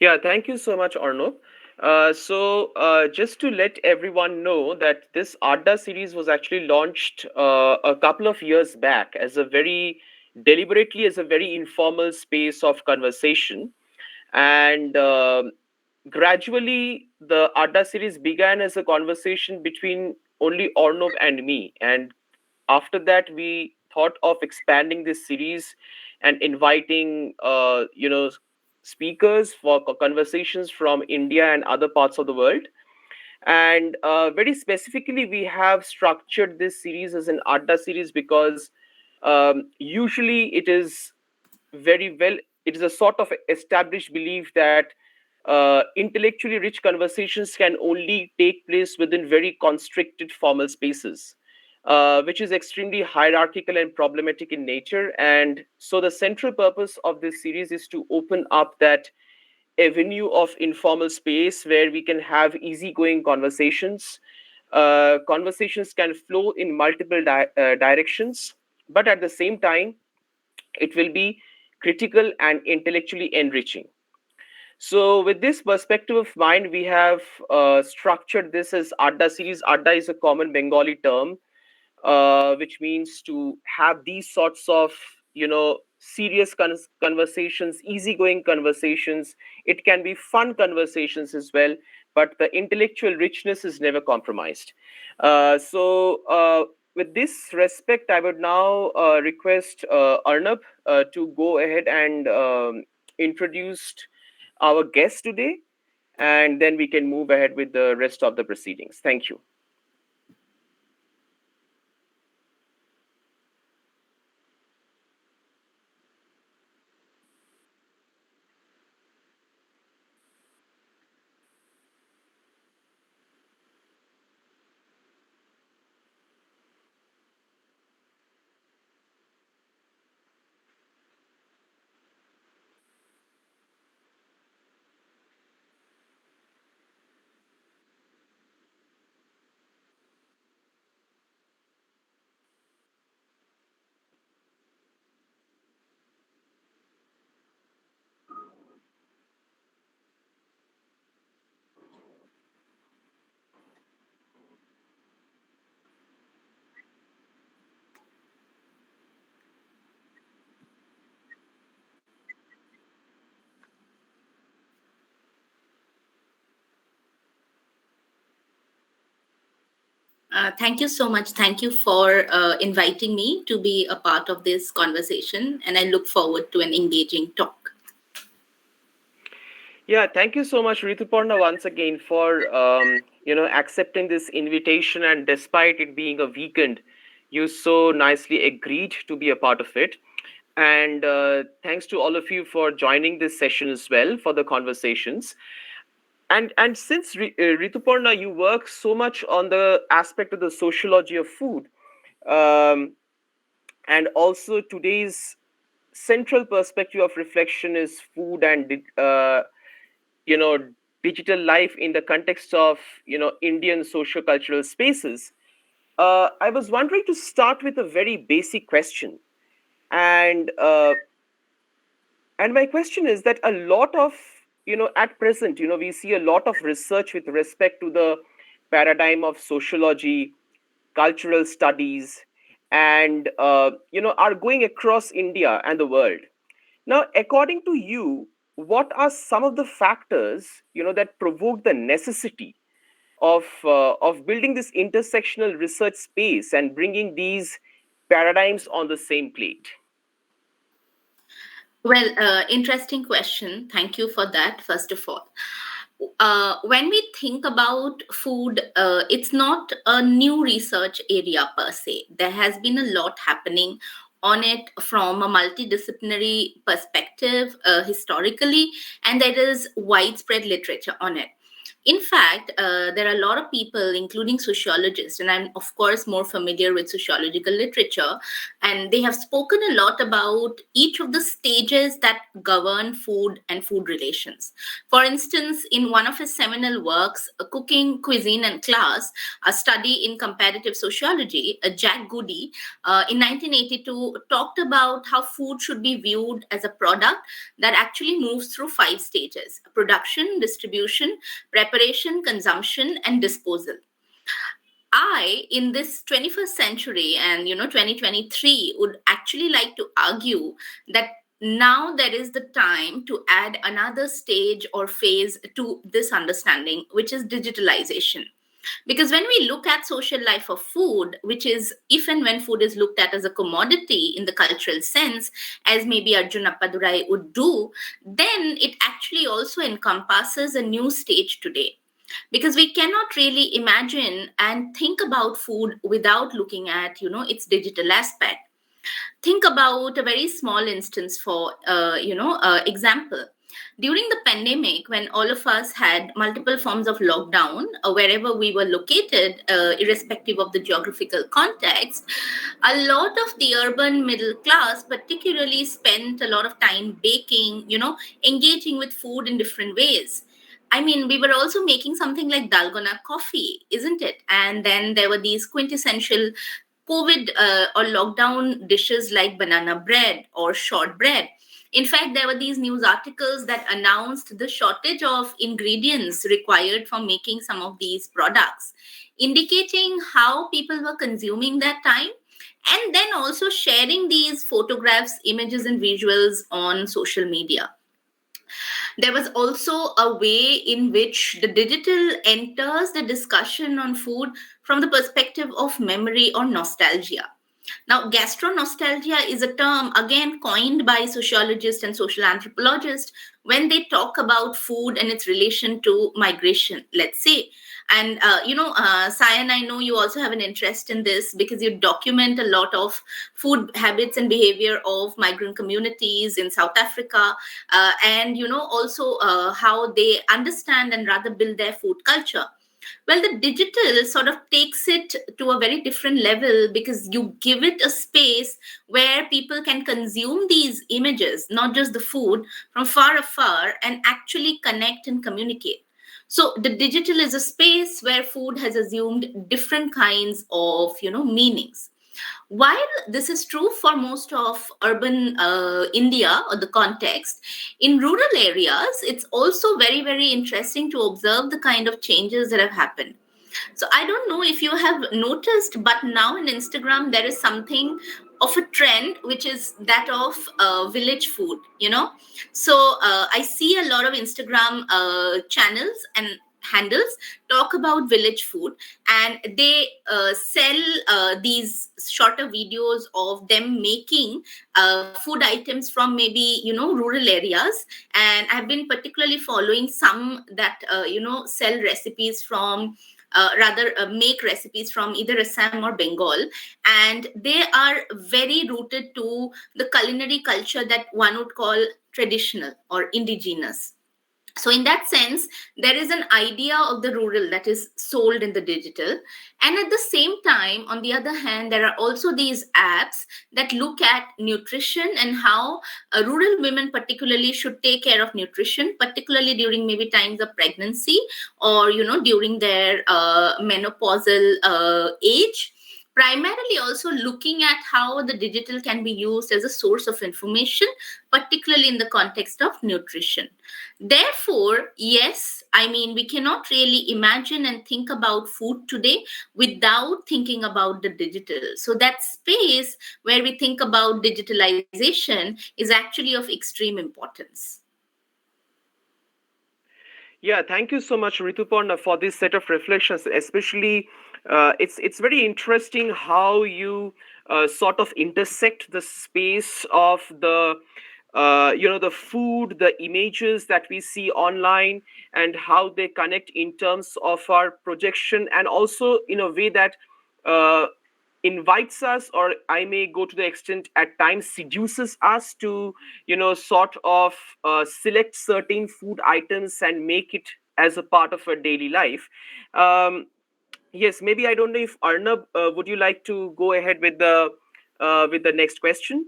Yeah, thank you so much, Arnav. Just to let everyone know that this Adda series was actually launched a couple of years back as a very deliberately as a very informal space of conversation, and gradually the Adda series began as a conversation between only Arnav and me, and after that we thought of expanding this series and inviting speakers for conversations from India and other parts of the world. And very specifically, we have structured this series as an Adda series because usually it is very well, it is a sort of established belief that intellectually rich conversations can only take place within very constricted formal spaces, which is extremely hierarchical and problematic in nature. And so the central purpose of this series is to open up that avenue of informal space where we can have easygoing conversations. Conversations can flow in multiple directions, but at the same time, it will be critical and intellectually enriching. So, with this perspective of mind, we have structured this as Adda series. Adda is a common Bengali term, which means to have these sorts of, serious conversations, easygoing conversations. It can be fun conversations as well, but the intellectual richness is never compromised. With this respect, I would now request Arnab to go ahead and introduce our guest today, and then we can move ahead with the rest of the proceedings. Thank you. Thank you so much. Thank you for inviting me to be a part of this conversation, and I look forward to an engaging talk. Yeah, thank you so much, Rituparna, once again for accepting this invitation. And despite it being a weekend, you so nicely agreed to be a part of it. And thanks to all of you for joining this session as well for the conversations. And since Rituparna, you work so much on the aspect of the sociology of food, um, and also today's central perspective of reflection is food and you know digital life in the context of Indian socio-cultural spaces. I was wondering to start with a very basic question, and my question is that a lot of at present, we see a lot of research with respect to the paradigm of sociology, cultural studies, and are going across India and the world. Now, according to you, what are some of the factors that provoke the necessity of building this intersectional research space and bringing these paradigms on the same plate? Well, interesting question. Thank you for that, first of all. When we think about food, it's not a new research area per se. There has been a lot happening on it from a multidisciplinary perspective historically, and there is widespread literature on it. In fact, there are a lot of people, including sociologists, and I'm, of course, more familiar with sociological literature, and they have spoken a lot about each of the stages that govern food and food relations. For instance, in one of his seminal works, Cooking, Cuisine, and Class, a study in comparative sociology, Jack Goody, in 1982, talked about how food should be viewed as a product that actually moves through five stages: production, distribution, preparation, consumption, and disposal. I, in this 21st century and 2023, would actually like to argue that now there is the time to add another stage or phase to this understanding, which is digitalization. Because when we look at social life of food, which is if and when food is looked at as a commodity in the cultural sense, as maybe Arjun Appadurai would do, then it actually also encompasses a new stage today, because we cannot really imagine and think about food without looking at its digital aspect. Think about a very small instance for example. During the pandemic, when all of us had multiple forms of lockdown, wherever we were located, irrespective of the geographical context, a lot of the urban middle class particularly spent a lot of time baking, engaging with food in different ways. I mean, we were also making something like dalgona coffee, isn't it? And then there were these quintessential COVID or lockdown dishes like banana bread or shortbread. In fact, there were these news articles that announced the shortage of ingredients required for making some of these products, indicating how people were consuming that time, and then also sharing these photographs, images, and visuals on social media. There was also a way in which the digital enters the discussion on food from the perspective of memory or nostalgia. Now, gastronostalgia is a term again coined by sociologists and social anthropologists when they talk about food and its relation to migration, let's say. And, Sayan, I know you also have an interest in this because you document a lot of food habits and behavior of migrant communities in South Africa, and, also how they understand and rather build their food culture. Well, the digital sort of takes it to a very different level because you give it a space where people can consume these images, not just the food, from far afar and actually connect and communicate. So the digital is a space where food has assumed different kinds of, meanings. While this is true for most of urban India or the context, in rural areas, it's also very, very interesting to observe the kind of changes that have happened. So I don't know if you have noticed, but now in Instagram, there is something of a trend, which is that of village food, So I see a lot of Instagram channels and handles talk about village food, and they sell these shorter videos of them making food items from maybe rural areas. And I've been particularly following some that sell recipes from rather make recipes from either Assam or Bengal, and they are very rooted to the culinary culture that one would call traditional or indigenous. So in that sense, there is an idea of the rural that is sold in the digital. And at the same time, on the other hand, there are also these apps that look at nutrition and how rural women particularly should take care of nutrition, particularly during maybe times of pregnancy or during their menopausal age, primarily also looking at how the digital can be used as a source of information, particularly in the context of nutrition. Therefore, yes, I mean, we cannot really imagine and think about food today without thinking about the digital. So, that space where we think about digitalization is actually of extreme importance. Yeah, thank you so much, Rituparna, for this set of reflections. Especially, it's very interesting how you sort of intersect the space of the the food, the images that we see online, and how they connect in terms of our projection, and also in a way that uh, invites us, or I may go to the extent at times seduces us to sort of select certain food items and make it as a part of our daily life. Um, yes, maybe I don't know if Arnab, would you like to go ahead with the next question?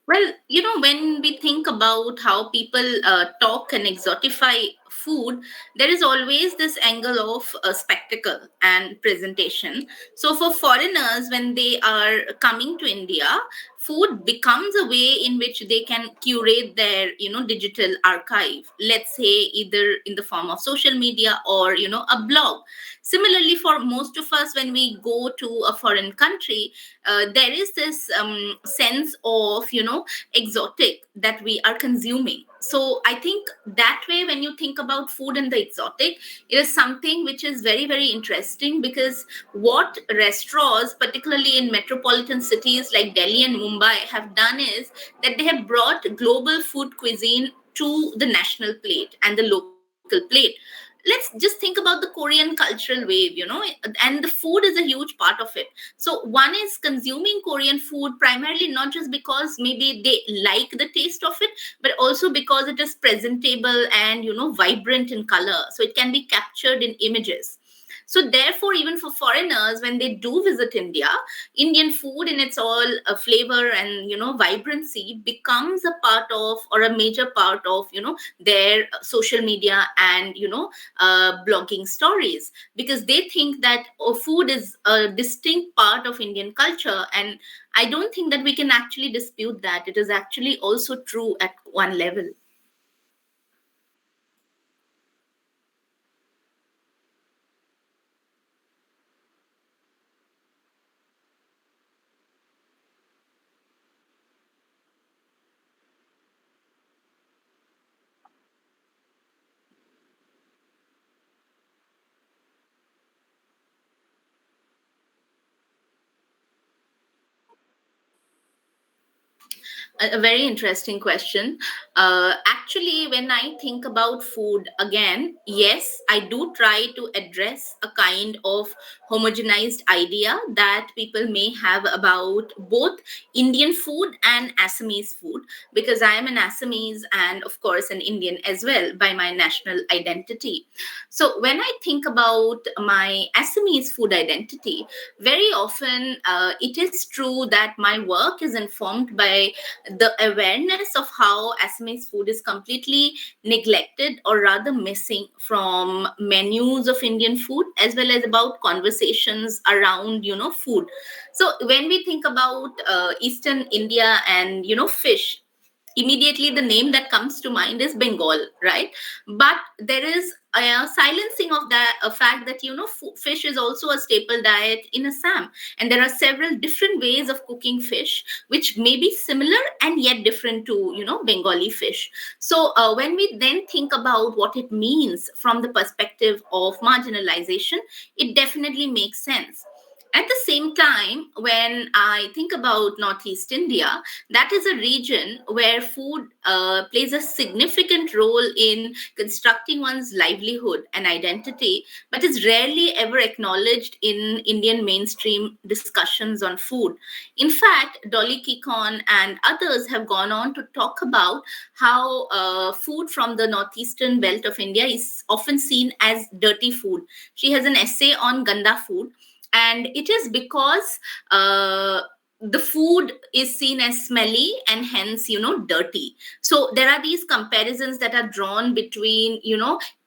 Well, when we think about how people talk and exotify food, there is always this angle of spectacle and presentation. So, for foreigners, when they are coming to India, food becomes a way in which they can curate their, digital archive. Let's say either in the form of social media or, a blog. Similarly, for most of us, when we go to a foreign country, there is this sense of exotic that we are consuming. So I think that way, when you think about food and the exotic, it is something which is very, very interesting, because what restaurants, particularly in metropolitan cities like Delhi and Mumbai, have done is that they have brought global food cuisine to the national plate and the local plate. Let's just think about the Korean cultural wave, and the food is a huge part of it. So one is consuming Korean food primarily not just because maybe they like the taste of it, but also because it is presentable and vibrant in color, so it can be captured in images. So therefore, even for foreigners, when they do visit India, Indian food in its all flavor and vibrancy becomes a part of, or a major part of, their social media and blogging stories, because they think that food is a distinct part of Indian culture. And I don't think that we can actually dispute that. It is actually also true at one level. A very interesting question. Actually, when I think about food again, yes, I do try to address a kind of homogenized idea that people may have about both Indian food and Assamese food, because I am an Assamese and, of course, an Indian as well by my national identity. So, when I think about my Assamese food identity, very often it is true that my work is informed by the awareness of how Assamese food is completely neglected, or rather missing, from menus of Indian food, as well as about conversations around food. So when we think about Eastern India and fish, immediately the name that comes to mind is Bengal, right? But there is a silencing of that a fact that fish is also a staple diet in Assam, and there are several different ways of cooking fish which may be similar and yet different to Bengali fish. So when we then think about what it means from the perspective of marginalization, it definitely makes sense. At the same time, when I think about Northeast India, that is a region where food plays a significant role in constructing one's livelihood and identity, but is rarely ever acknowledged in Indian mainstream discussions on food. In fact, Dolly Kikon and others have gone on to talk about how food from the northeastern belt of India is often seen as dirty food. She has an essay on Ganda food, and it is because the food is seen as smelly and hence dirty. So there are these comparisons that are drawn between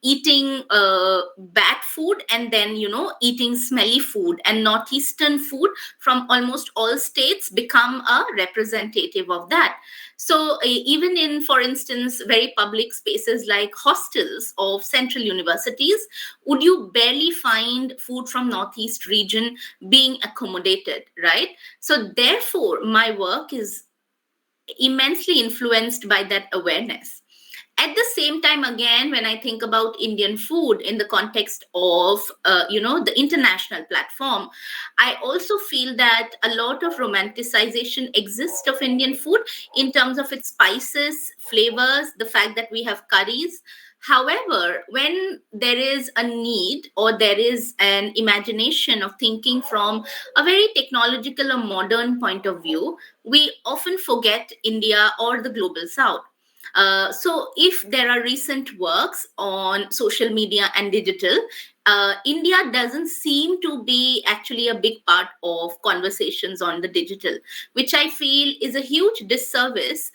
eating bad food, and then eating smelly food, and northeastern food from almost all states become a representative of that. So even in, for instance, very public spaces like hostels of central universities, would you barely find food from northeast region being accommodated, right? So therefore my work is immensely influenced by that awareness. At the same time, again, when I think about Indian food in the context of the international platform, I also feel that a lot of romanticization exists of Indian food in terms of its spices, flavors, the fact that we have curries. However, when there is a need or there is an imagination of thinking from a very technological or modern point of view, we often forget India or the global south. So, if there are recent works on social media and digital, India doesn't seem to be actually a big part of conversations on the digital, which I feel is a huge disservice,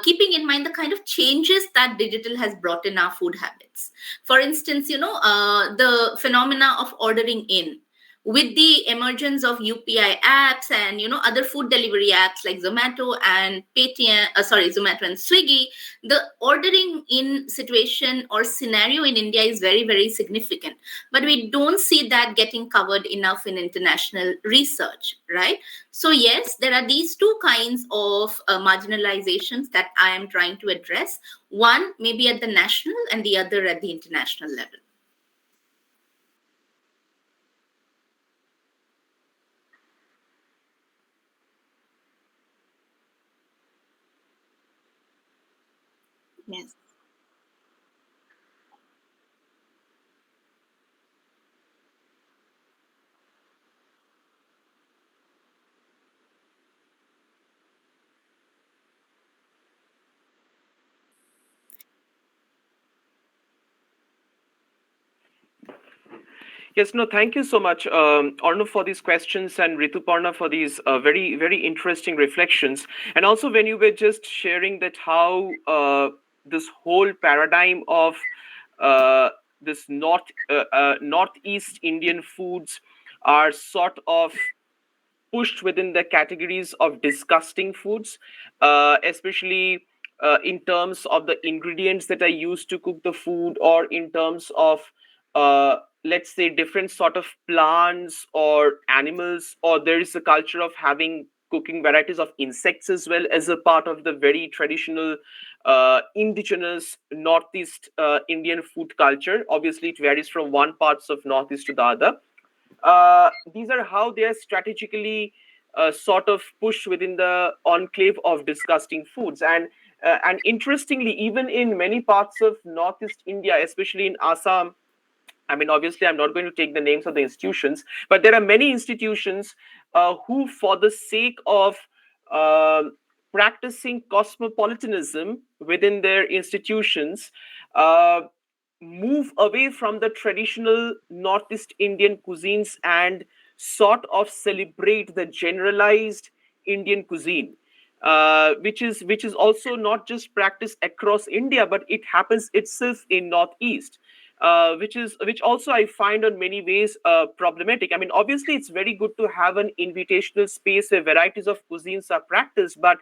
keeping in mind the kind of changes that digital has brought in our food habits. For instance, the phenomena of ordering in, with the emergence of UPI apps and other food delivery apps like Zomato and Paytm, Zomato and Swiggy, the ordering in situation or scenario in India is very, very significant. But we don't see that getting covered enough in international research, right? So yes, there are these two kinds of marginalizations that I am trying to address. One maybe at the national and the other at the international level. Yes. Yes, no, thank you so much, Arnav, for these questions, and Rituparna for these very, very interesting reflections. And also, when you were just sharing that how this whole paradigm of this northeast Indian foods are sort of pushed within the categories of disgusting foods, especially in terms of the ingredients that are used to cook the food, or in terms of, let's say, different sort of plants or animals, or there is a culture of having cooking varieties of insects as well as a part of the very traditional indigenous northeast Indian food culture. Obviously, it varies from one parts of northeast to the other. These are how they are strategically sort of pushed within the enclave of disgusting foods. And interestingly, even in many parts of Northeast India, especially in Assam, I mean, obviously, I'm not going to take the names of the institutions, but there are many institutions who, for the sake of um practicing cosmopolitanism within their institutions, uh, move away from the traditional Northeast Indian cuisines and sort of celebrate the generalized Indian cuisine, which is also not just practiced across India, but it happens itself in Northeast. Which also I find on many ways problematic. I mean, obviously, it's very good to have an invitational space where varieties of cuisines are practiced, but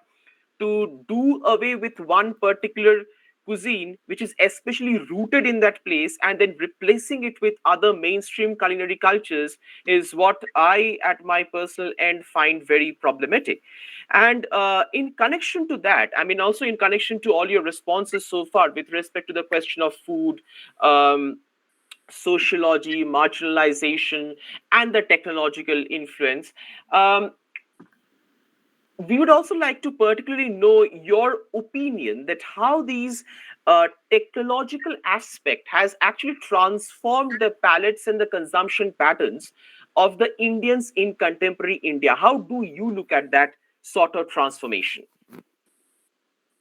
to do away with one particular cuisine which is especially rooted in that place and then replacing it with other mainstream culinary cultures is what I, at my personal end, find very problematic. And in connection to that, I mean, also in connection to all your responses so far with respect to the question of food, um, sociology, marginalization, and the technological influence, um, we would also like to particularly know your opinion that how these technological aspect has actually transformed the palettes and the consumption patterns of the Indians in contemporary India. How do you look at that sort of transformation?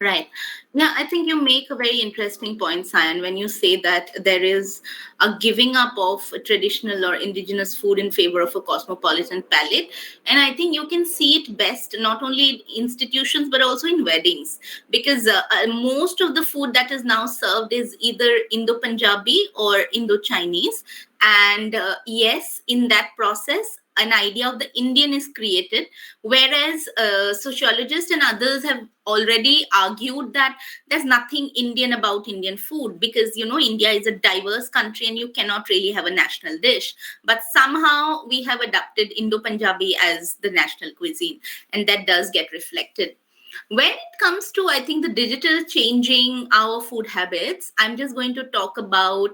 Right. Yeah, I think you make a very interesting point, Sayan, when you say that there is a giving up of traditional or indigenous food in favor of a cosmopolitan palate. And I think you can see it best not only in institutions but also in weddings, because most of the food that is now served is either Indo Punjabi or Indo Chinese. And yes, in that process, an idea of the Indian is created, whereas sociologists and others have already argued that there's nothing Indian about Indian food, because India is a diverse country and you cannot really have a national dish, but somehow we have adopted Indo Punjabi as the national cuisine, and that does get reflected. When it comes to, I think, the digital changing our food habits, I'm just going to talk about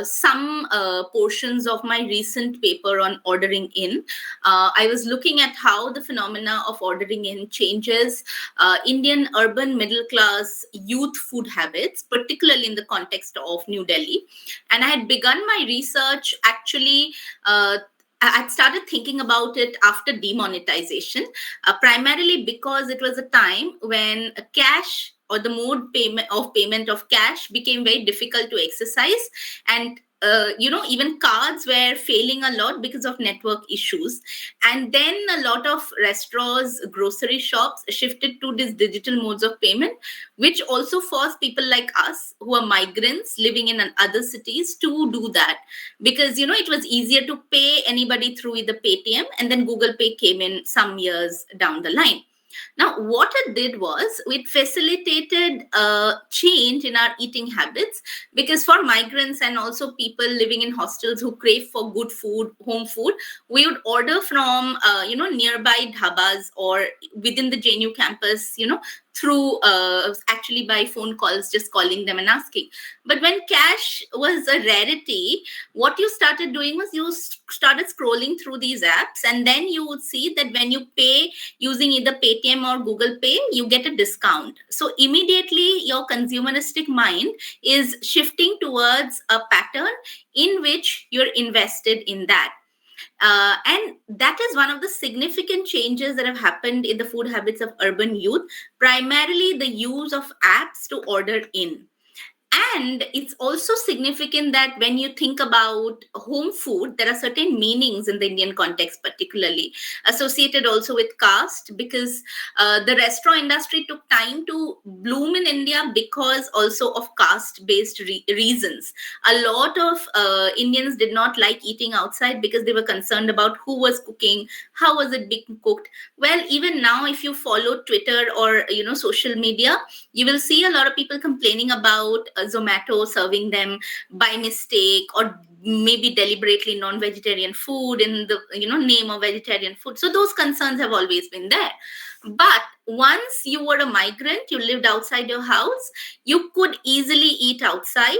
some portions of my recent paper on ordering in. I was looking at how the phenomena of ordering in changes Indian urban middle class youth food habits, particularly in the context of New Delhi. And I had begun my research actually. I'd started thinking about it after demonetization, primarily because it was a time when cash, or the mode of payment of cash, became very difficult to exercise. And even cards were failing a lot because of network issues. And then a lot of restaurants, grocery shops shifted to these digital modes of payment, which also forced people like us who are migrants living in other cities to do that, because it was easier to pay anybody through the Paytm, and then Google Pay came in some years down the line. Now, what it did was it facilitated a change in our eating habits, because for migrants and also people living in hostels who crave for good food, home food, we would order from nearby dhabas or within the JNU campus, through actually by phone calls, just calling them and asking. But when cash was a rarity, what you started doing was you started scrolling through these apps, and then you would see that when you pay using either Paytm or Google Pay, you get a discount. So immediately your consumeristic mind is shifting towards a pattern in which you're invested in that. And that is one of the significant changes that have happened in the food habits of urban youth, primarily the use of apps to order in. And it's also significant that when you think about home food, there are certain meanings in the Indian context, particularly associated also with caste, because the restaurant industry took time to bloom in India because also of caste based reasons. A lot of Indians did not like eating outside because they were concerned about who was cooking, how was it being cooked. Well, even now, if you follow Twitter or social media, you will see a lot of people complaining about Zomato serving them by mistake, or maybe deliberately non-vegetarian food in the name of vegetarian food. So those concerns have always been there. But once you were a migrant, you lived outside your house, you could easily eat outside,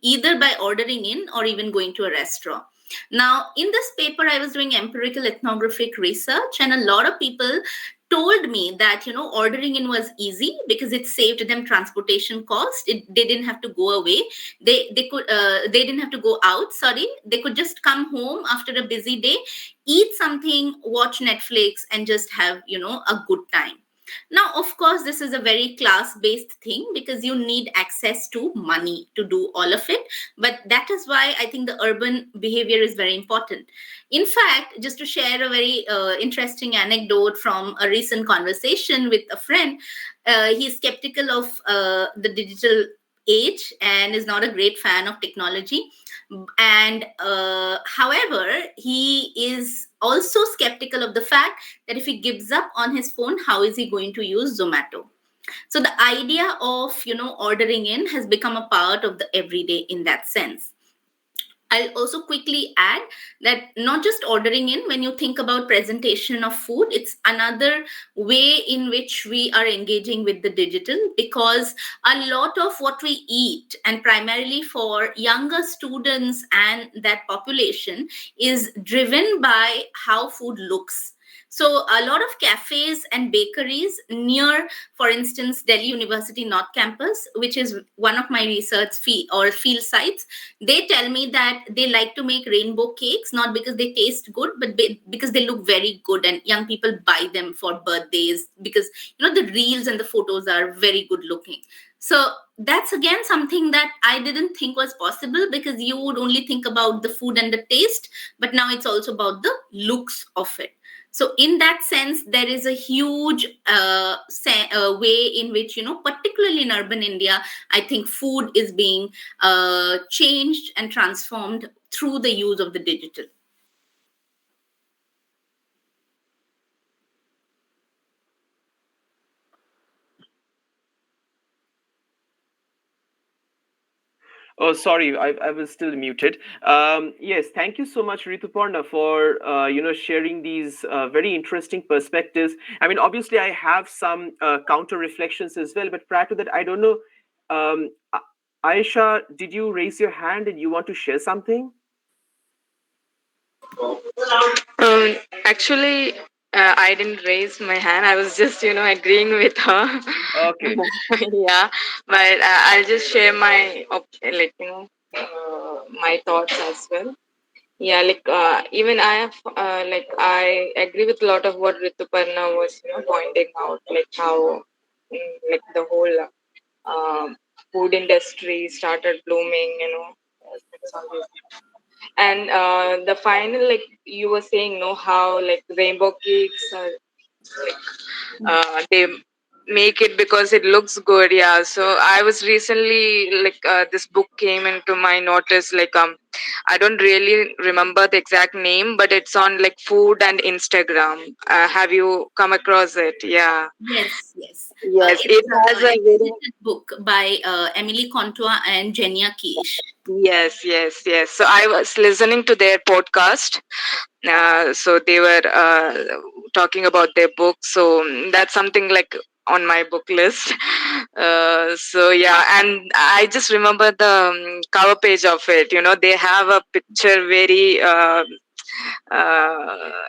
either by ordering in or even going to a restaurant. Now, in this paper, I was doing empirical ethnographic research, and a lot of people told me that ordering in was easy because it saved them transportation cost. They didn't have to go away. They didn't have to go out. Sorry, they could just come home after a busy day, eat something, watch Netflix, and just have a good time. Now, of course, this is a very class based thing because you need access to money to do all of it. But that is why I think the urban behavior is very important. In fact, just to share a very interesting anecdote from a recent conversation with a friend, he's skeptical of the digital age and is not a great fan of technology. And however, he is also skeptical of the fact that if he gives up on his phone, how is he going to use Zomato? So the idea of ordering in has become a part of the everyday in that sense. I'll also quickly add that not just ordering in, when you think about presentation of food, it's another way in which we are engaging with the digital, because a lot of what we eat, and primarily for younger students and that population, is driven by how food looks. So a lot of cafes and bakeries near, for instance, Delhi University North Campus, which is one of my research field sites, they tell me that they like to make rainbow cakes, not because they taste good, but because they look very good, and young people buy them for birthdays because the reels and the photos are very good looking. So that's again something that I didn't think was possible, because you would only think about the food and the taste, but now it's also about the looks of it. So in that sense, there is a huge way in which, particularly in urban India, I think food is being changed and transformed through the use of the digital. Oh, sorry, I was still muted. Yes, thank you so much, Rituparna, for sharing these very interesting perspectives. I mean, obviously, I have some counter reflections as well, but prior to that, I don't know. Aisha, did you raise your hand and you want to share something? Actually, I didn't raise my hand. I was just, agreeing with her. Okay. Yeah, but I'll just share my, my thoughts as well. Yeah, even I have, I agree with a lot of what Rituparna was, pointing out, like how, the whole um, food industry started blooming, and the final, like you were saying, no, how like rainbow cakes are like they make it because it looks good. Yeah, so I was recently this book came into my notice, I don't really remember the exact name, but it's on like food and Instagram. Have you come across it? Yeah. Yes, yes. Yes, It's it has a an very. exposited book by Emily Contois and Jenya Kish. Yes, yes, yes. So I was listening to their podcast. So they were talking about their book. So that's something like on my book list. So yeah, and I just remember the cover page of it. They have a picture very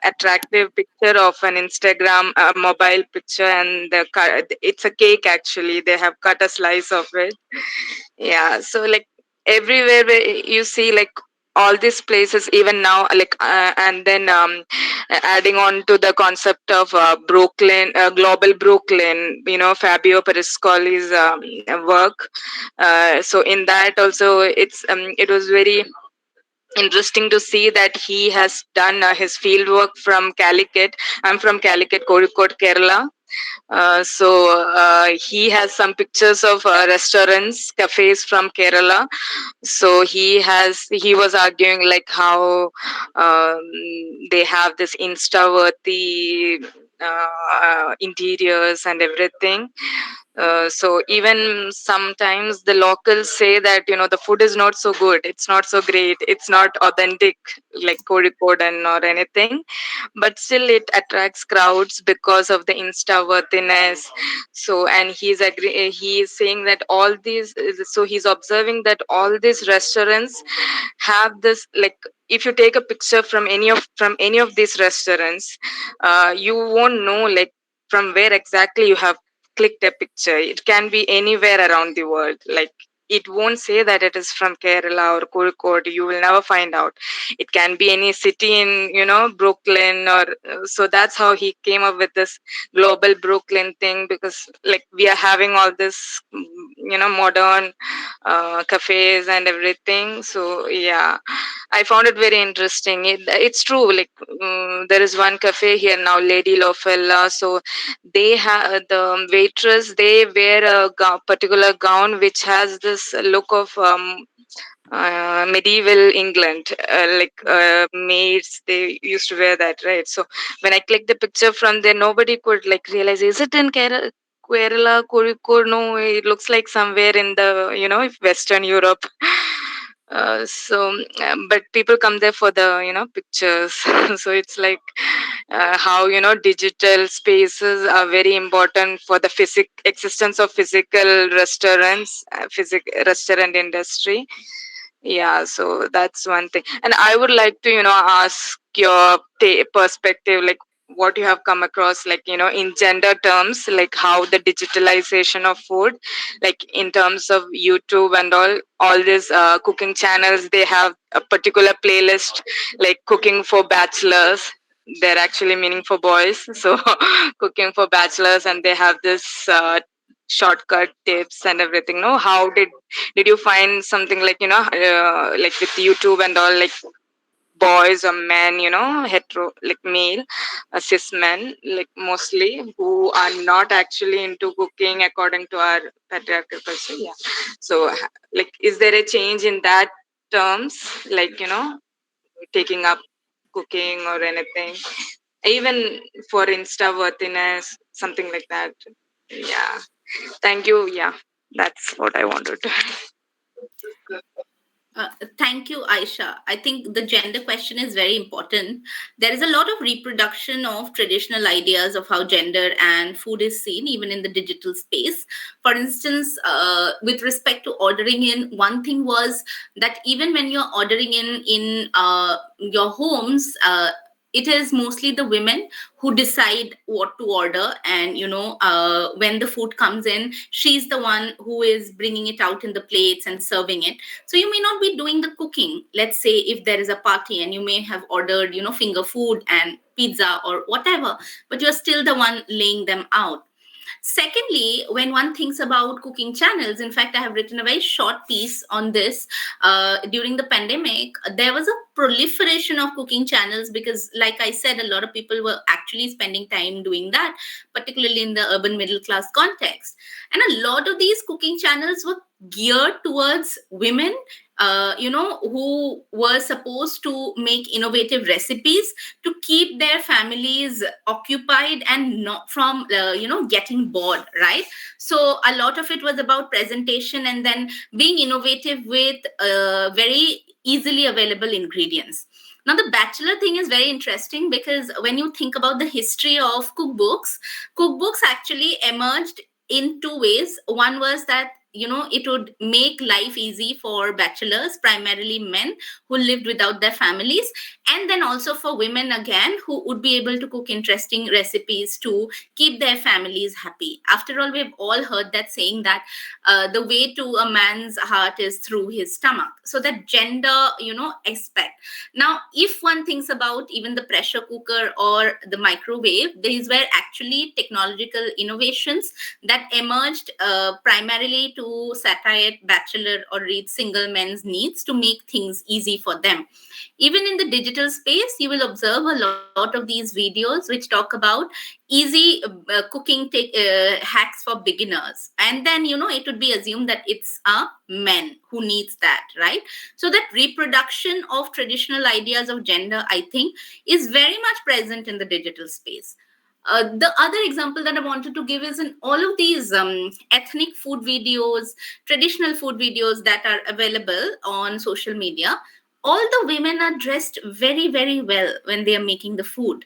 attractive picture of an Instagram mobile picture, and it's a cake actually. They have cut a slice of it. Yeah, so like everywhere where you see like all these places even now, and then adding on to the concept of Brooklyn, global Brooklyn, Fabio Periscoli's work. So in that also it was very interesting to see that he has done his field work from Calicut. I'm from Calicut, Kozhikode, Kerala. So he has some pictures of restaurants, cafes from Kerala. So he was arguing like how um, they have this insta worthy interiors and everything. So even sometimes the locals say that the food is not so good, it's not so great, it's not authentic like Kozhikodan or anything, but still it attracts crowds because of the insta worthiness. So and he is saying that all these, so he's observing that all these restaurants have this, like if you take a picture from any of these restaurants, you won't know like from where exactly you have clicked a picture. It can be anywhere around the world. Like it won't say that it is from Kerala or Kozhikode. You will never find out. It can be any city in Brooklyn, or so that's how he came up with this global Brooklyn thing, because like we are having all this modern cafes and everything. So yeah, I found it very interesting. It's true. Like there is one cafe here now, Lady Lofella. So they have the waitress. They wear a particular gown which has this look of medieval England. Maids, they used to wear that, right? So when I clicked the picture from there, nobody could like realize, is it in Kerala, Kozhikode? No, it looks like somewhere in the Western Europe. But people come there for the pictures. So it's like how digital spaces are very important for the existence of physical restaurants, restaurant industry. Yeah, so that's one thing. And I would like to ask your perspective, like what you have come across, like, in gender terms, like how the digitalization of food, like in terms of YouTube and all these cooking channels, they have a particular playlist like cooking for bachelors. They're actually meaning for boys. So cooking for bachelors, and they have this shortcut tips and everything. No, how did you find something like, like with YouTube and all, like boys or men, hetero, like male, cis men, like mostly, who are not actually into cooking according to our patriarchal culture. Yeah. So, like, is there a change in that terms, like, taking up cooking or anything, even for insta worthiness, something like that? Yeah. Thank you. Yeah. That's what I wanted to. Thank you, Aisha. I think the gender question is very important. There is a lot of reproduction of traditional ideas of how gender and food is seen, even in the digital space. For instance, with respect to ordering in, one thing was that even when you're ordering in your homes, it is mostly the women who decide what to order, and when the food comes in, she's the one who is bringing it out in the plates and serving it. So you may not be doing the cooking. Let's say if there is a party and you may have ordered, finger food and pizza or whatever, but you're still the one laying them out. Secondly, when one thinks about cooking channels, in fact, I have written a very short piece on this. During the pandemic, there was a proliferation of cooking channels because, like I said, a lot of people were actually spending time doing that, particularly in the urban middle class context. And a lot of these cooking channels were geared towards women, who were supposed to make innovative recipes to keep their families occupied and not from getting bored, right? So a lot of it was about presentation and then being innovative with very easily available ingredients. Now the bachelor thing is very interesting because when you think about the history of cookbooks actually emerged in two ways. One was that it would make life easy for bachelors, primarily men who lived without their families, and then also for women again who would be able to cook interesting recipes to keep their families happy. After all, we've all heard that saying that the way to a man's heart is through his stomach. So that gender aspect. Now if one thinks about even the pressure cooker or the microwave, these were actually technological innovations that emerged primarily to satiate bachelor or reach single men's needs to make things easy for them. Even in the digital space, you will observe a lot of these videos which talk about easy hacks for beginners. And then, it would be assumed that it's a men who needs that, right? So that reproduction of traditional ideas of gender, I think, is very much present in the digital space. The other example that I wanted to give is in all of these ethnic food videos, traditional food videos that are available on social media, all the women are dressed very, very well when they are making the food.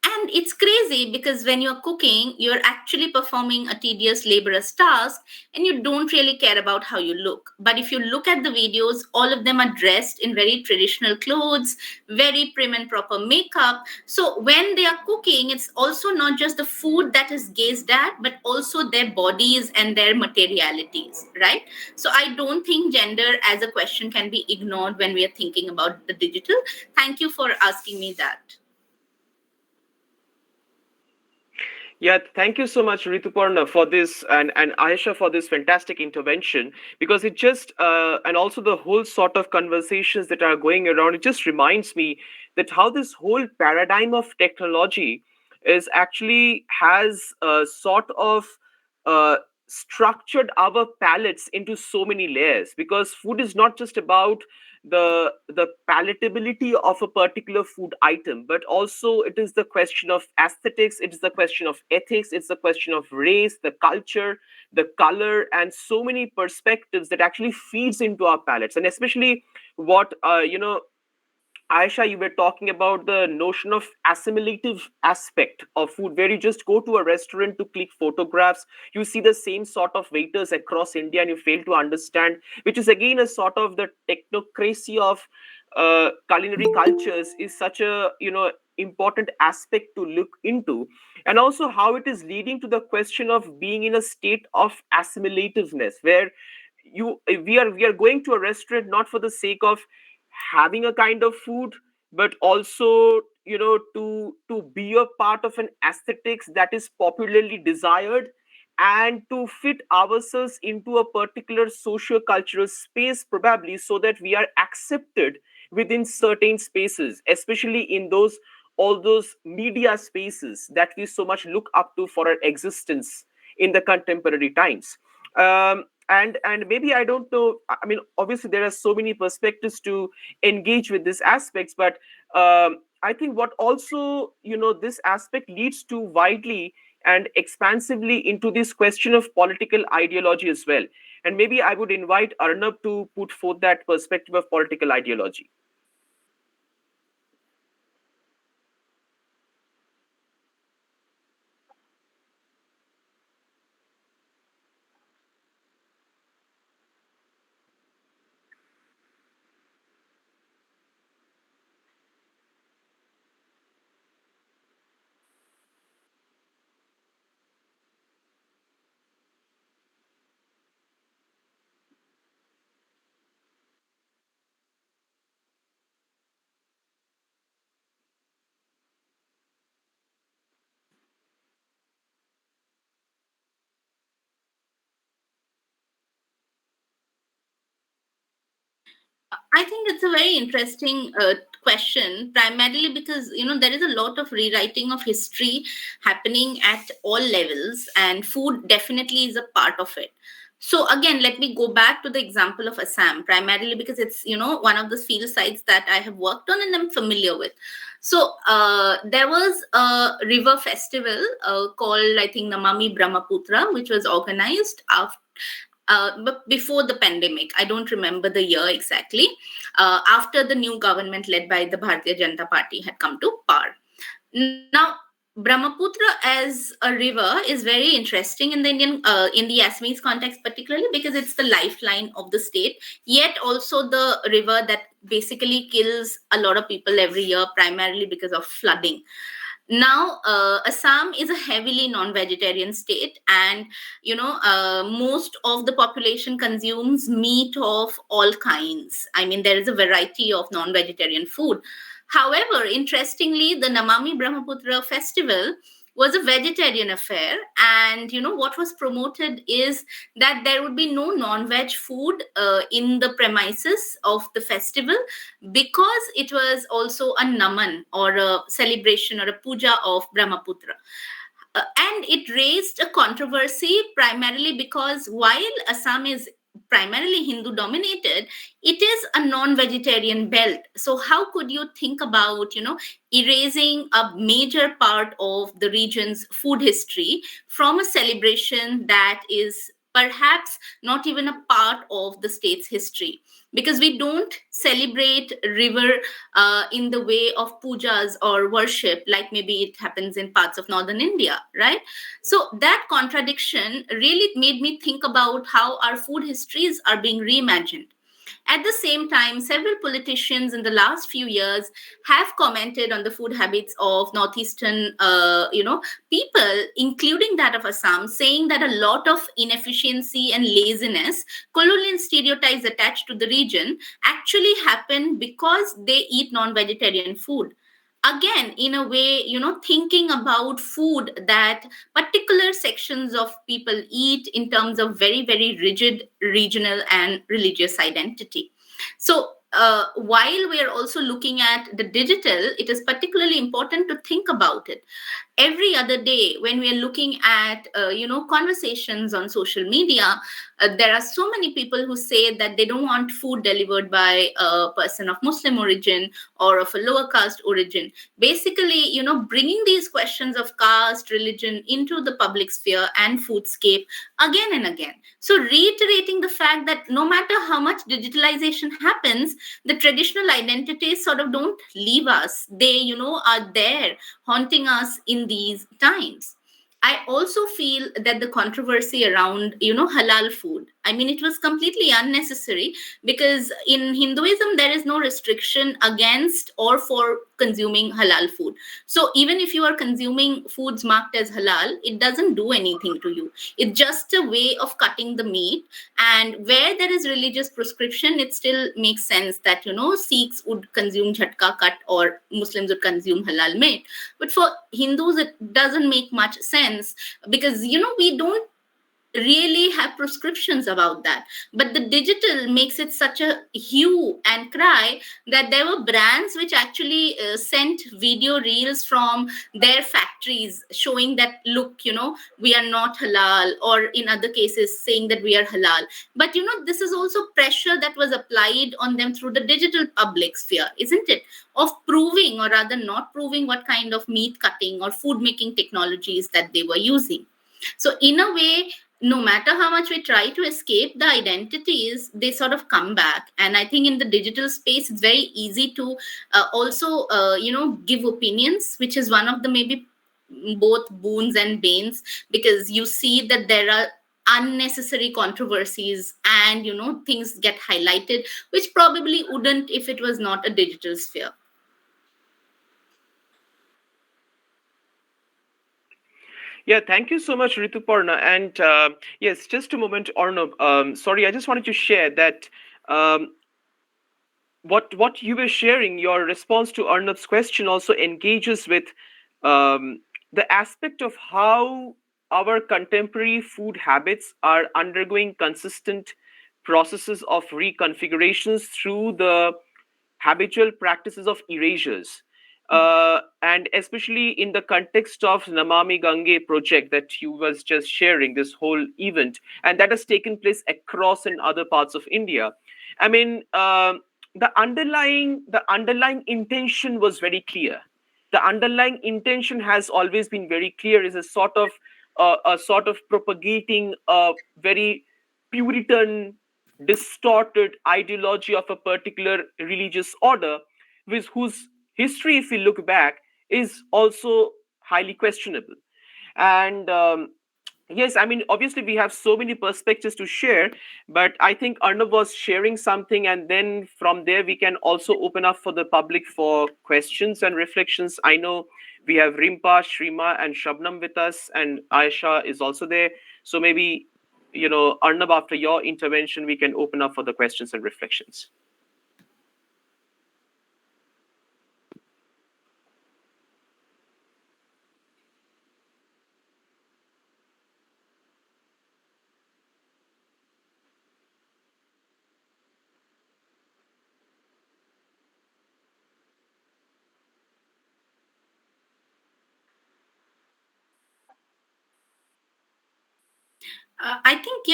And it's crazy because when you're cooking, you're actually performing a tedious, laborious task and you don't really care about how you look. But if you look at the videos, all of them are dressed in very traditional clothes, very prim and proper makeup. So when they are cooking, it's also not just the food that is gazed at, but also their bodies and their materialities, right? So I don't think gender as a question can be ignored when we are thinking about the digital. Thank you for asking me that. Yeah, thank you so much, Rituparna, for this, and Aisha for this fantastic intervention, because it just and also the whole sort of conversations that are going around. It just reminds me that how this whole paradigm of technology is actually has sort of uh, structured our palates into so many layers. Because food is not just about the palatability of a particular food item, but also it is the question of aesthetics, it is the question of ethics, it's the question of race, the culture, the color, and so many perspectives that actually feeds into our palates. And especially what Aisha, you were talking about the notion of assimilative aspect of food, where you just go to a restaurant to click photographs, you see the same sort of waiters across India, and you fail to understand, which is again a sort of the technocracy of culinary cultures, is such a important aspect to look into, and also how it is leading to the question of being in a state of assimilativeness, where we are going to a restaurant not for the sake of having a kind of food, but also, to be a part of an aesthetics that is popularly desired, and to fit ourselves into a particular socio-cultural space, probably so that we are accepted within certain spaces, especially in those all those media spaces that we so much look up to for our existence in the contemporary times. And maybe, I don't know, I mean, obviously there are so many perspectives to engage with these aspects, but I think what also, this aspect leads to widely and expansively into this question of political ideology as well. And maybe I would invite Arnab to put forth that perspective of political ideology. I think it's a very interesting question, primarily because there is a lot of rewriting of history happening at all levels, and food definitely is a part of it. So again, let me go back to the example of Assam, primarily because it's one of the field sites that I have worked on and I'm familiar with. So there was a river festival called, I think, Namami Brahmaputra, which was organized after but before the pandemic. I don't remember the year exactly. After the new government led by the Bharatiya Janata Party had come to power. Now, Brahmaputra as a river is very interesting in the in the Assamese context, particularly because it's the lifeline of the state, yet also the river that basically kills a lot of people every year, primarily because of flooding. Now, Assam is a heavily non-vegetarian state, and most of the population consumes meat of all kinds. I mean, there is a variety of non-vegetarian food. However, interestingly, the Namami Brahmaputra festival was a vegetarian affair, and what was promoted is that there would be no non-veg food in the premises of the festival, because it was also a naman, or a celebration, or a puja of Brahmaputra. And it raised a controversy, primarily because while Assam is primarily Hindu dominated, it is a non-vegetarian belt. So how could you think about erasing a major part of the region's food history from a celebration that is perhaps not even a part of the state's history? Because we don't celebrate river in the way of pujas or worship like maybe it happens in parts of northern India, right? So that contradiction really made me think about how our food histories are being reimagined. At the same time, several politicians in the last few years have commented on the food habits of northeastern, people, including that of Assam, saying that a lot of inefficiency and laziness, colonial stereotypes attached to the region, actually happen because they eat non-vegetarian food. Again, in a way, thinking about food that particular sections of people eat in terms of very, very rigid regional and religious identity. So while we are also looking at the digital, it is particularly important to think about it. Every other day when we are looking at conversations on social media, there are so many people who say that they don't want food delivered by a person of Muslim origin or of a lower caste origin, basically bringing these questions of caste, religion into the public sphere and foodscape again and again. So reiterating the fact that no matter how much digitalization happens, the traditional identities sort of don't leave us. They are there haunting us in these times. I also feel that the controversy around halal food, I mean, it was completely unnecessary, because in Hinduism there is no restriction against or for consuming halal food. So even if you are consuming foods marked as halal, it doesn't do anything to you. It's just a way of cutting the meat. And where there is religious prescription, it still makes sense that, Sikhs would consume jhatka cut or Muslims would consume halal meat. But for Hindus, it doesn't make much sense, because, we don't really have prescriptions about that. But the digital makes it such a hue and cry that there were brands which actually sent video reels from their factories showing that, look, we are not halal, or in other cases saying that we are halal. But this is also pressure that was applied on them through the digital public sphere, isn't it, of proving, or rather not proving, what kind of meat cutting or food making technologies that they were using. So in a way, no matter how much we try to escape the identities, they sort of come back. And I think in the digital space, it's very easy to also, give opinions, which is one of the maybe both boons and banes, because you see that there are unnecessary controversies, and things get highlighted which probably wouldn't if it was not a digital sphere. Yeah, thank you so much, Rituparna. And yes, just a moment, Arnab. Sorry, I just wanted to share that um, what you were sharing, your response to Arnab's question also engages with the aspect of how our contemporary food habits are undergoing consistent processes of reconfigurations through the habitual practices of erasures. And especially in the context of Namami Gange project that you was just sharing, this whole event, and that has taken place across in other parts of India. I mean, the underlying intention was very clear. The underlying intention has always been very clear. Is a sort of propagating a very Puritan, distorted ideology of a particular religious order, with whose history, if we look back, is also highly questionable. And yes, I mean, obviously, we have so many perspectives to share, but I think Arnav was sharing something, and then from there, we can also open up for the public for questions and reflections. I know we have Rimpa, Shrima, and Shabnam with us, and Aisha is also there. So maybe, Arnav, after your intervention, we can open up for the questions and reflections. I think,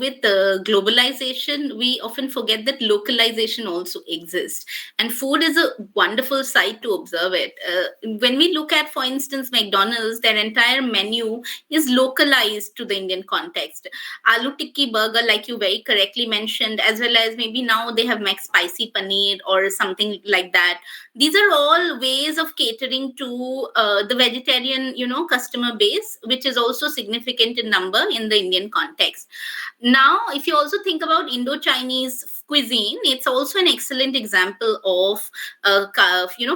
with globalization, we often forget that localization also exists. And food is a wonderful sight to observe it. When we look at, for instance, McDonald's, their entire menu is localized to the Indian context. Aloo tikki burger, like you very correctly mentioned, as well as maybe now they have Mac spicy paneer or something like that. These are all ways of catering to the vegetarian, customer base, which is also significant in number in the Indian context. Now, if you also think about Indo-Chinese cuisine, it's also an excellent example of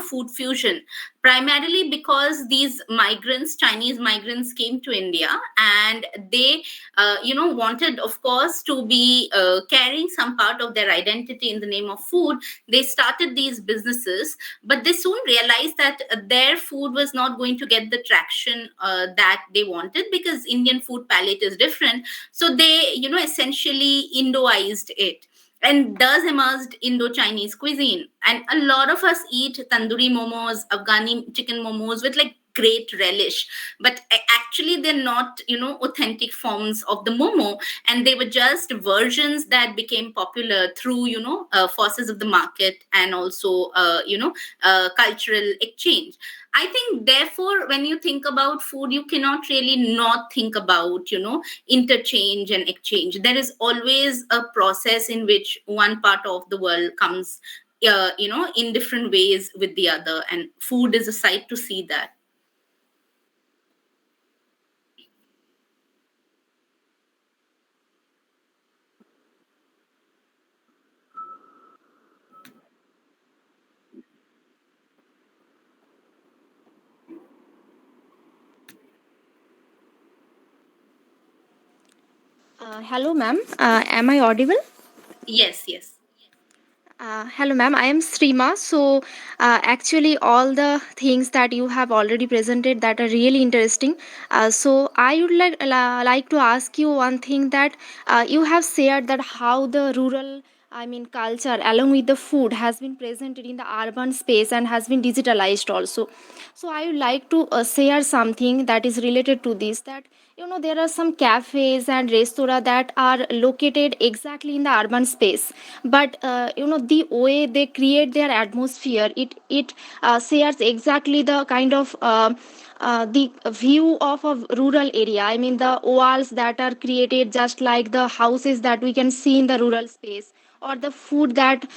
food fusion, primarily because these migrants, Chinese migrants, came to India, and they wanted, of course, to be carrying some part of their identity in the name of food. They started these businesses, but they soon realized that their food was not going to get the traction that they wanted, because Indian food palate is different. So they, essentially Indoized it, and thus emerged Indo-Chinese cuisine. And a lot of us eat tandoori momos, Afghani chicken momos with like great relish, but actually they're not, authentic forms of the momo, and they were just versions that became popular through, forces of the market, and also, cultural exchange. I think, therefore, when you think about food, you cannot really not think about, interchange and exchange. There is always a process in which one part of the world comes, in different ways with the other, and food is a sight to see that. Hello, ma'am. Am I audible? Yes, yes. Hello, ma'am. I am Srima. So, actually, all the things that you have already presented that are really interesting. So, I would like to ask you one thing that you have shared that how the rural, I mean, culture along with the food has been presented in the urban space and has been digitalized also. So, I would like to share something that is related to this. That there are some cafes and restaurants that are located exactly in the urban space, but the way they create their atmosphere, it shares exactly the kind of the view of a rural area. I mean, the walls that are created just like the houses that we can see in the rural space, or the food that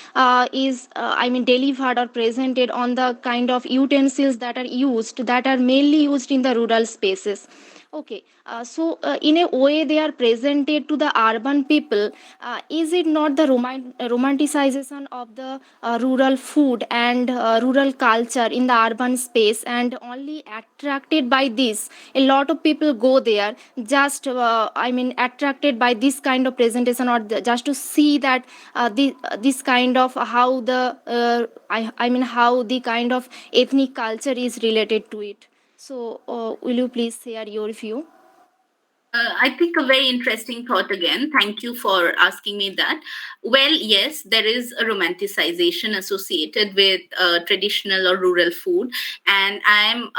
is I mean delivered or presented on the kind of utensils that are used, that are mainly used in the rural spaces. Okay, so in a way they are presented to the urban people. Is it not the romanticization of the rural food and rural culture in the urban space, and only attracted by this a lot of people go there, just I mean attracted by this kind of presentation, or just to see that this kind of how the I mean how the kind of ethnic culture is related to it. So, will you please share your view? I think a very interesting thought again. Thank you for asking me that. Well, yes, there is a romanticization associated with traditional or rural food. And I'm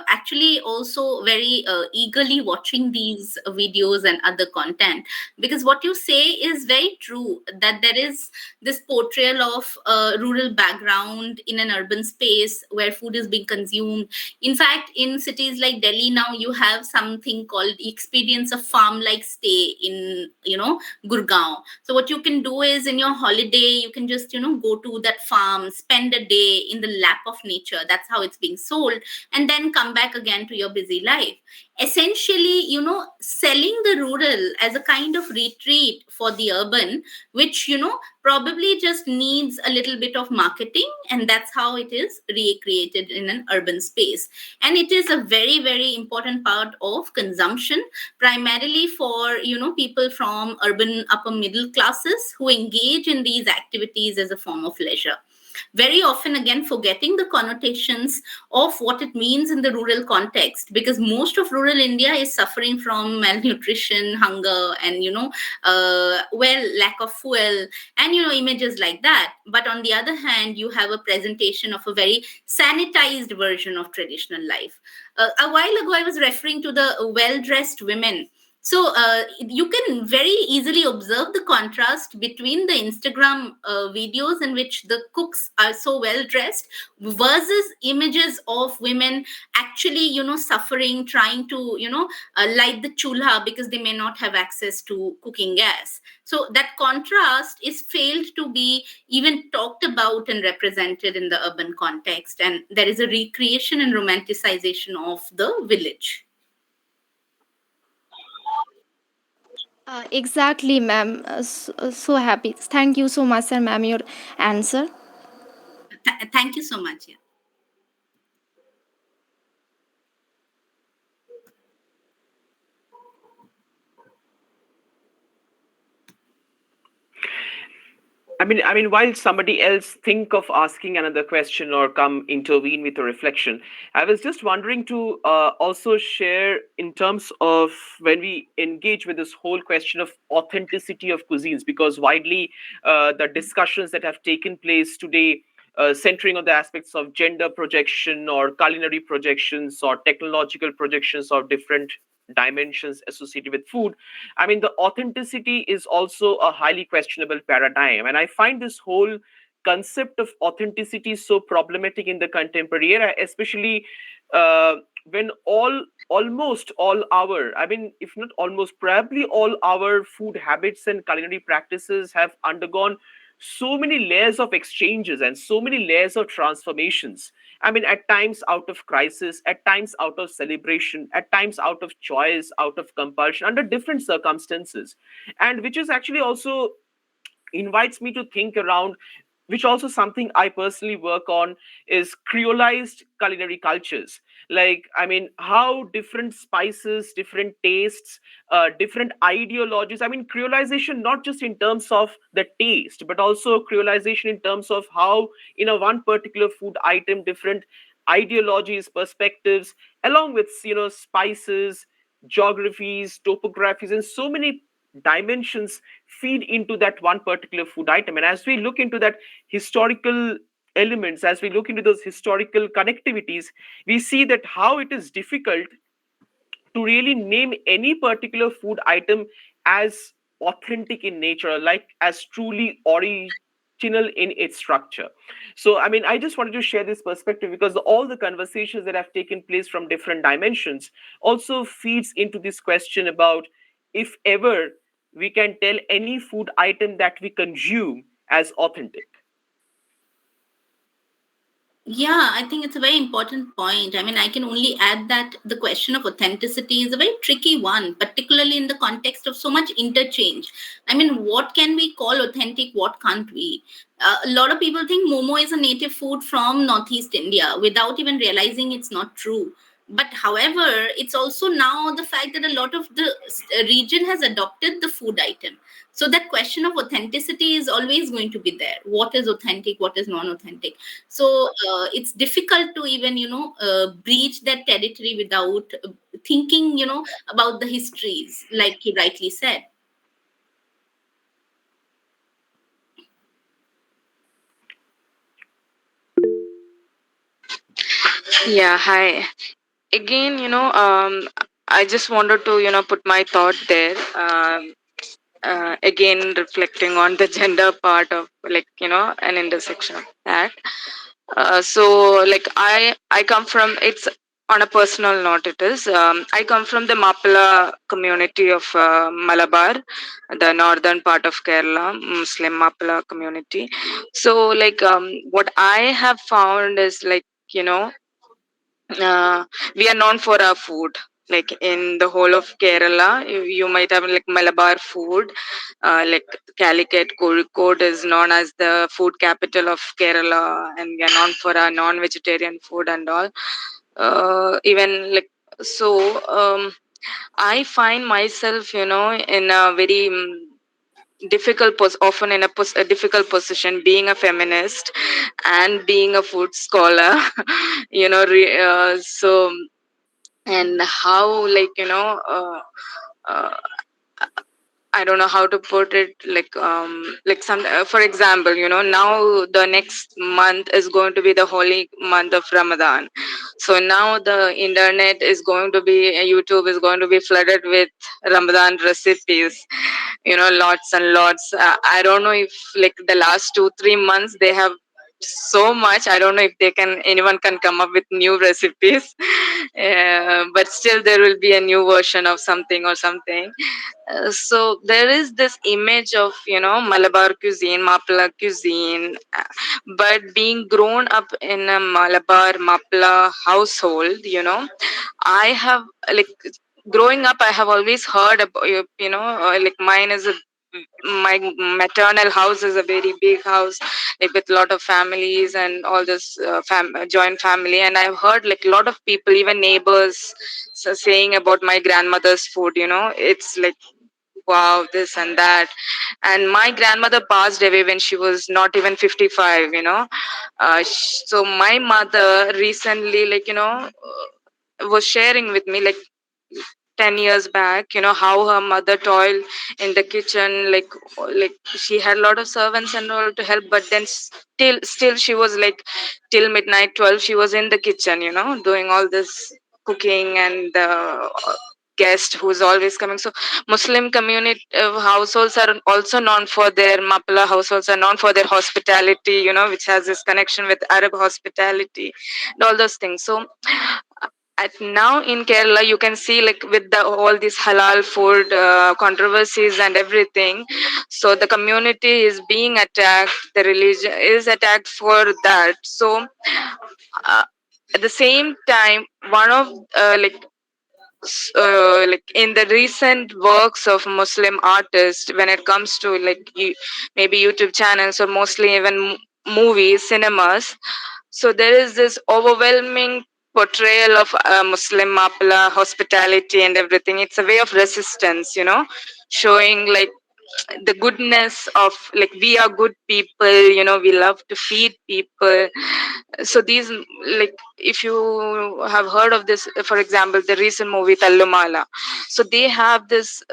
actually also very eagerly watching these videos and other content, because what you say is very true, that there is this portrayal of rural background in an urban space where food is being consumed. In fact, in cities like Delhi now, you have something called experience of farm like stay in, Gurgaon. So what you can do is, in your holiday, you can just, go to that farm, spend a day in the lap of nature. That's how it's being sold, and then come back again to your busy life. Essentially, selling the rural as a kind of retreat for the urban, which, probably just needs a little bit of marketing, and that's how it is recreated in an urban space. And it is a very, very important part of consumption, primarily for, people from urban upper middle classes who engage in these activities as a form of leisure, very often again forgetting the connotations of what it means in the rural context, because most of rural India is suffering from malnutrition, hunger, and lack of fuel, and images like that. But on the other hand, you have a presentation of a very sanitized version of traditional life. A while ago I was referring to the well dressed women. So you can very easily observe the contrast between the Instagram videos in which the cooks are so well dressed versus images of women actually, suffering, trying to, light the chulha because they may not have access to cooking gas. So that contrast is failed to be even talked about and represented in the urban context. And there is a recreation and romanticization of the village. Exactly, ma'am. So happy. Thank you so much, sir, ma'am, your answer. Thank you so much. Yeah. While somebody else think of asking another question or come intervene with a reflection, I was just wondering to also share in terms of when we engage with this whole question of authenticity of cuisines, because widely the discussions that have taken place today, centering on the aspects of gender projection or culinary projections or technological projections of different dimensions associated with food. The authenticity is also a highly questionable paradigm. And I find this whole concept of authenticity so problematic in the contemporary era, especially when almost all our, if not almost, probably all our food habits and culinary practices have undergone so many layers of exchanges and so many layers of transformations. At times out of crisis, at times out of celebration, at times out of choice, out of compulsion, under different circumstances. And which is actually also invites me to think around, which also something I personally work on, is creolized culinary cultures. Like, I mean, how different spices, different tastes, different ideologies. I mean, creolization not just in terms of the taste, but also creolization in terms of how, in a one particular food item, different ideologies, perspectives, along with, spices, geographies, topographies, and so many dimensions feed into that one particular food item. And as we look into that historical elements, as we look into those historical connectivities, we see that how it is difficult to really name any particular food item as authentic in nature, like as truly original in its structure. So, I mean, I just wanted to share this perspective because all the conversations that have taken place from different dimensions also feeds into this question about if ever we can tell any food item that we consume as authentic. Yeah, I think it's a very important point. I mean, I can only add that the question of authenticity is a very tricky one, particularly in the context of so much interchange. I mean, what can we call authentic? What can't we? A lot of people think momo is a native food from Northeast India without even realizing it's not true. But however, it's also now the fact that a lot of the region has adopted the food item. So that question of authenticity is always going to be there. What is authentic? What is non-authentic? So it's difficult to even breach that territory without thinking about the histories, like you rightly said. Yeah, hi. Again, I just wanted to, put my thought there. Again, reflecting on the gender part of, like, an intersection of that. So, like, I come from, it's on a personal note, it is. I come from the Mapala community of Malabar, the northern part of Kerala, Muslim Mapala community. So, like, what I have found is, like, you know, uh, we are known for our food. Like in the whole of Kerala, you might have like Malabar food. Like Calicut, Kozhikode is known as the food capital of Kerala, and we are known for our non-vegetarian food and all. Even like so, I find myself, in a very often in a difficult position, being a feminist and being a food scholar. So, and how, like, uh, I don't know how to put it, like some, for example, now the next month is going to be the holy month of Ramadan. So now the internet is going to be, YouTube is going to be flooded with Ramadan recipes, lots and lots. I don't know if, like, the last 2 3 months they have so much. I don't know if anyone can come up with new recipes. But still there will be a new version of something or something. So there is this image of, Malabar cuisine, Mapla cuisine, but being grown up in a Malabar Mapla household, I have, like, growing up, I have always heard about, like, mine is a my maternal house is a very big house, like with a lot of families and all this joint family. And I've heard, like, a lot of people, even neighbors, saying about my grandmother's food. It's like, wow, this and that. And my grandmother passed away when she was not even 55. So my mother recently, like, was sharing with me, like, 10 years back, how her mother toiled in the kitchen, like she had a lot of servants and all to help, but then still she was like, till midnight 12 she was in the kitchen, doing all this cooking, and the guest who's always coming. So Muslim community households are also known for their, Mapla households are known for their hospitality, which has this connection with Arab hospitality and all those things. So at now in Kerala, you can see, like, with all these halal food controversies and everything, so the community is being attacked, the religion is attacked for that. So uh, at the same time, one of like in the recent works of Muslim artists, when it comes to, like, maybe YouTube channels, or mostly even movies, cinemas, so there is this overwhelming portrayal of Muslim mapla hospitality and everything. It's a way of resistance, showing like the goodness of, like, we are good people, we love to feed people. So these, like, if you have heard of this, for example, the recent movie Tallumala, so they have this,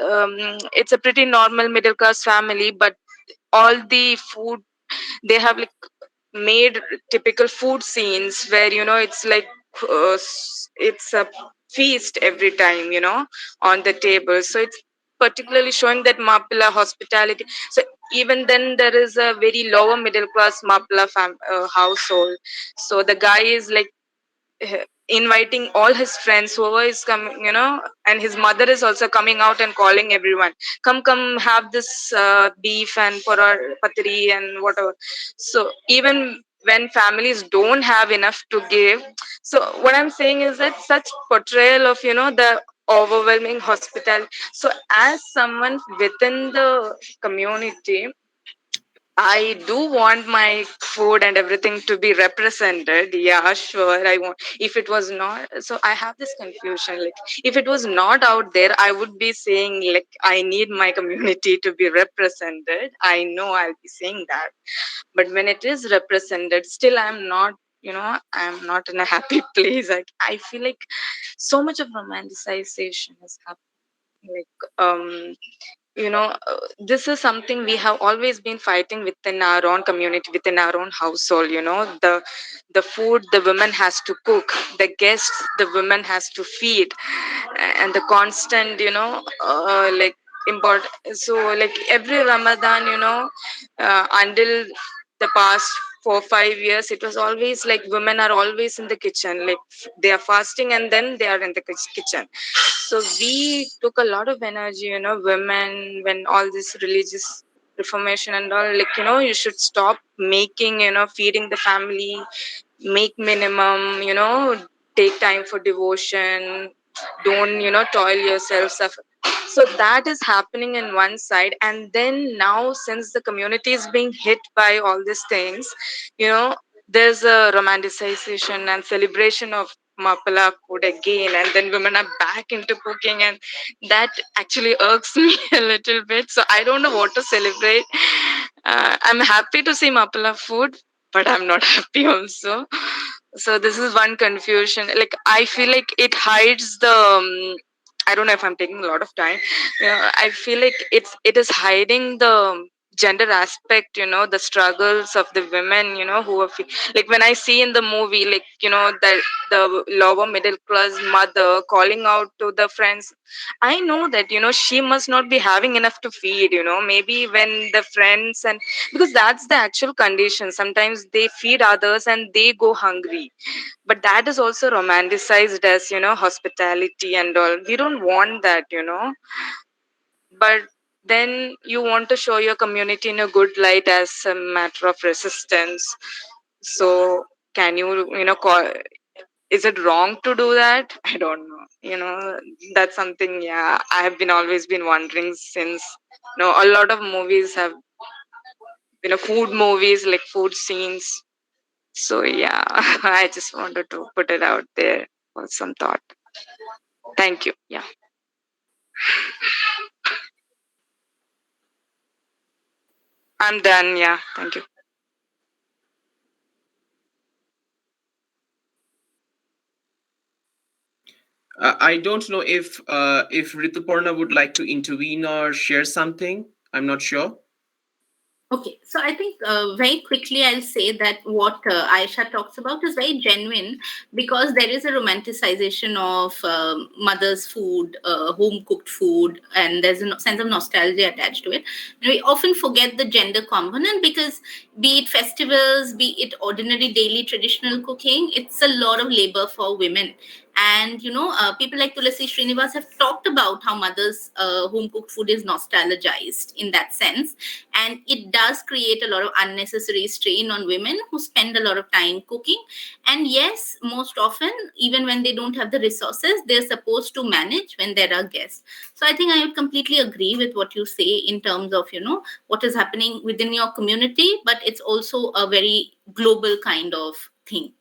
it's a pretty normal middle class family, but all the food they have, like, made typical food scenes where, it's like, it's a feast every time, on the table. So it's particularly showing that mapila hospitality. So even then there is a very lower middle class mapila household. So the guy is like, inviting all his friends, whoever is coming, and his mother is also coming out and calling everyone, come have this beef and patri and whatever. So even when families don't have enough to give, so what I'm saying is that such portrayal of, the overwhelming hospitality. So as someone within the community, I do want my food and everything to be represented. Yeah, sure. I want. If it was not, so I have this confusion. Like, if it was not out there, I would be saying, like, I need my community to be represented. I know I'll be saying that. But when it is represented, still I'm not. I'm not in a happy place. I feel like so much of romanticization has happened. Like, this is something we have always been fighting within our own community, within our own household. The food the woman has to cook, the guests the woman has to feed, and the constant, like, important. So like every Ramadan, until the past 4 5 years, it was always like women are always in the kitchen, like they are fasting and then they are in the kitchen. So we took a lot of energy, women, when all this religious reformation and all, like, you should stop making, feeding the family, make minimum, take time for devotion, don't, toil yourself, suffer. So that is happening in one side. And then now, since the community is being hit by all these things, you know there's a romanticization and celebration of mapala food again, and then women are back into cooking, and that actually irks me a little bit. So I don't know what to celebrate. I'm happy to see mapala food, but I'm not happy also. So this is one confusion. Like, I feel like it hides the, I don't know if I'm taking a lot of time. I feel like it is hiding the gender aspect, the struggles of the women, who are like, when I see in the movie, like, the lower middle class mother calling out to the friends, I know that, she must not be having enough to feed, maybe when the friends, and because that's the actual condition, sometimes they feed others and they go hungry. But that is also romanticized as, hospitality and all. We don't want that, but then you want to show your community in a good light as a matter of resistance. So can you, call, is it wrong to do that? I don't know. That's something, yeah, I have been always been wondering since, a lot of movies have, food movies, like food scenes. So yeah, I just wanted to put it out there for some thought. Thank you. Yeah. I'm done. Yeah. Thank you. I don't know if Rituparna would like to intervene or share something. I'm not sure. Okay, so I think very quickly I'll say that what Aisha talks about is very genuine, because there is a romanticization of mother's food, home cooked food, and there's a sense of nostalgia attached to it. And we often forget the gender component, because be it festivals, be it ordinary daily traditional cooking, it's a lot of labor for women. And people like Tulasi Srinivas have talked about how mother's home cooked food is nostalgized in that sense, and it does create a lot of unnecessary strain on women who spend a lot of time cooking. And yes, most often, even when they don't have the resources, they're supposed to manage when there are guests. So I think I would completely agree with what you say in terms of what is happening within your community, but it's also a very global kind of thing.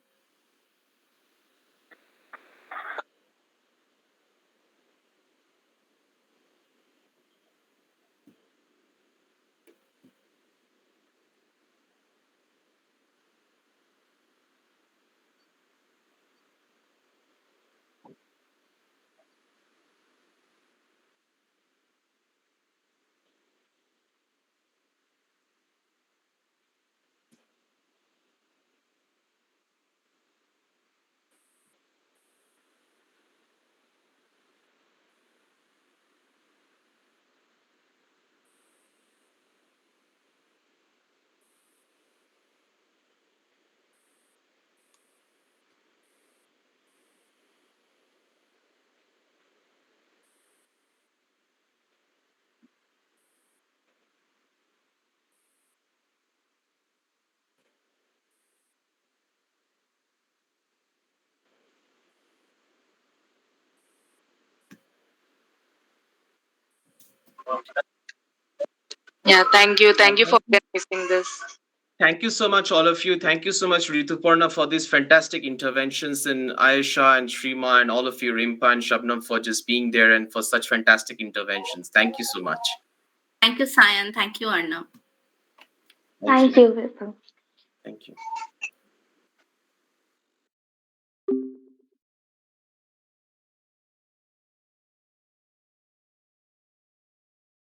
Yeah, thank you. Thank you for Thank you. organizing this. Thank you so much, all of you. Thank you so much, Rituparna, for these fantastic interventions, and Ayesha and Shrima and all of you, Rimpa and Shabnam, for just being there and for such fantastic interventions. Thank you so much. Thank you, Sayan. Thank you, Arnav. Thank Thank you. you, Vipul. Thank you.